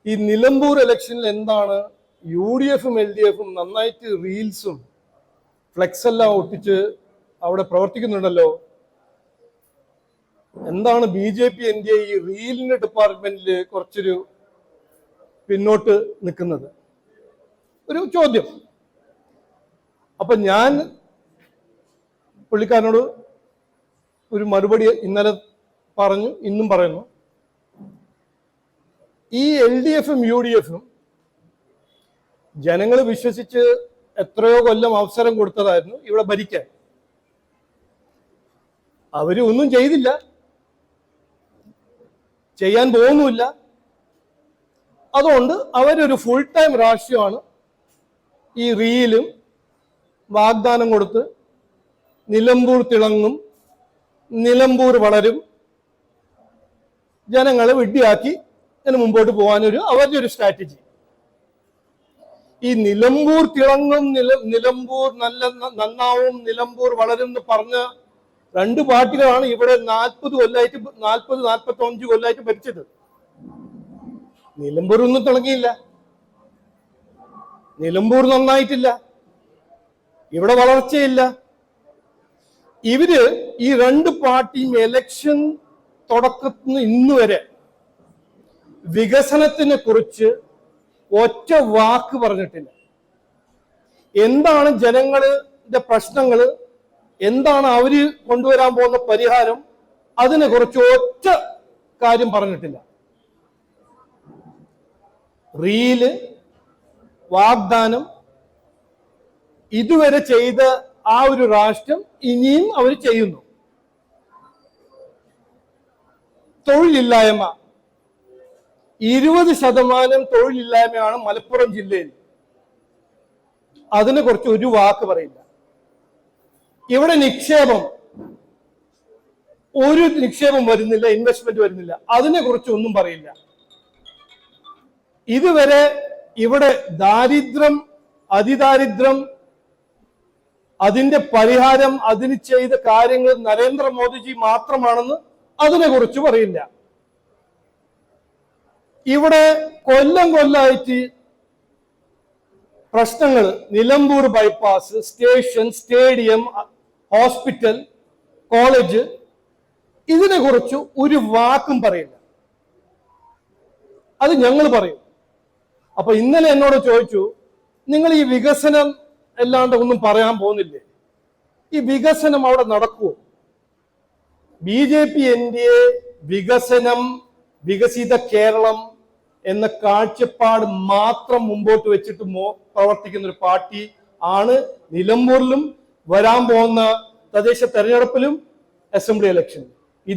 ഈ നിലമ്പൂർ ഇലക്ഷനിൽ എന്താണ് UDFും LDFും നന്നായിട്ട് റീൽസും ഫ്ലെക്സ് എല്ലാം ഒട്ടിച്ച് അവിടെ പ്രവർത്തിക്കുന്നുണ്ടല്ലോ. എന്താണ് BJP NDA ഈ റീലിന്റെ ഡിപ്പാർട്ട്മെന്റിൽ കുറച്ചൊരു പിന്നോട്ട് നിൽക്കുന്നത്? ഒരു ചോദ്യം. അപ്പൊ ഞാൻ പുള്ളിക്കാരനോട് ഒരു മറുപടി ഇന്നലെ പറഞ്ഞു, ഇന്നും പറയുന്നു. ഈ LDFും UDFും ജനങ്ങൾ വിശ്വസിച്ച് എത്രയോ കൊല്ലം അവസരം കൊടുത്തതായിരുന്നു ഇവിടെ ഭരിക്കാൻ. അവര് ഒന്നും ചെയ്തില്ല, ചെയ്യാൻ പോകുന്നുമില്ല. അതുകൊണ്ട് അവരൊരു ഫുൾ ടൈം രാഷ്ട്രീയമാണ്. ഈ റീലും വാഗ്ദാനം കൊടുത്ത് നിലമ്പൂർ തിളങ്ങും, നിലമ്പൂർ വളരും, ജനങ്ങളെ വിഡ്ഢിയാക്കി ഇതിന് മുമ്പോട്ട് പോകാനൊരു അവരുടെ ഒരു സ്ട്രാറ്റജി. ഈ നിലമ്പൂർ തിളങ്ങും, നിലമ്പൂർ നന്നാവും, നിലമ്പൂർ വളരും എന്ന് പറഞ്ഞ രണ്ട് പാർട്ടികളാണ് ഇവിടെ 40-45 കൊല്ലമായിട്ട് ഭരിച്ചത്. നിലമ്പൂർ ഒന്നും തിളങ്ങിയില്ല, നിലമ്പൂർ നന്നായിട്ടില്ല, ഇവിടെ വളർച്ചയില്ല. ഇവര് ഈ രണ്ട് പാർട്ടിയും ഇലക്ഷൻ തുടക്കത്തിന് ഇന്ന് വരെ വികസനത്തിനെ കുറിച്ച് ഒറ്റ വാക്ക് പറഞ്ഞിട്ടില്ല. എന്താണ് ജനങ്ങളുടെ പ്രശ്നങ്ങള്, എന്താണ് അവര് കൊണ്ടുവരാൻ പോകുന്ന പരിഹാരം, അതിനെ കുറിച്ച് ഒറ്റ കാര്യം പറഞ്ഞിട്ടില്ല. റീല്, വാഗ്ദാനം, ഇതുവരെ ചെയ്ത ആ ഒരു രാഷ്ട്രം ഇനിയും അവർ ചെയ്യുന്നു. തൊഴിലില്ലായ്മ 20% തൊഴിലില്ലായ്മയാണ് മലപ്പുറം ജില്ലയിൽ. അതിനെ കുറിച്ച് ഒരു വാക്ക് പറയില്ല. ഇവിടെ ഒരു നിക്ഷേപം വരുന്നില്ല, ഇൻവെസ്റ്റ്മെന്റ് വരുന്നില്ല, അതിനെ കുറിച്ച് ഒന്നും പറയില്ല. ഇതുവരെ ഇവിടെ ദാരിദ്ര്യം, അതിദാരിദ്ര്യം, അതിന്റെ പരിഹാരം, അതിന് ചെയ്ത കാര്യങ്ങൾ നരേന്ദ്രമോദിജി മാത്രമാണെന്ന് അതിനെ കുറിച്ച് പറയില്ല. ഇവിടെ കൊല്ലമായിട്ട് പ്രശ്നങ്ങൾ, Nilambur bypass, station, stadium, hospital, college, ഇതിനെ കുറിച്ച് ഒരു വാക്കും പറയില്ല. അത് ഞങ്ങൾ പറയും. അപ്പൊ ഇന്നലെ എന്നോട് ചോദിച്ചു, നിങ്ങൾ ഈ വികസനം അല്ലാണ്ട് ഒന്നും പറയാൻ പോകുന്നില്ലേ? ഈ വികസനം അവിടെ നടക്കുമോ? BJP NDA വികസനം, വികസിത കേരളം എന്ന കാഴ്ചപ്പാട് മാത്രം മുമ്പോട്ട് വെച്ചിട്ട് പ്രവർത്തിക്കുന്ന ഒരു പാർട്ടി ആണ് നിലമ്പൂരിലും വരാൻ പോകുന്ന തദ്ദേശ തെരഞ്ഞെടുപ്പിലും അസംബ്ലി ഇലക്ഷനിലും.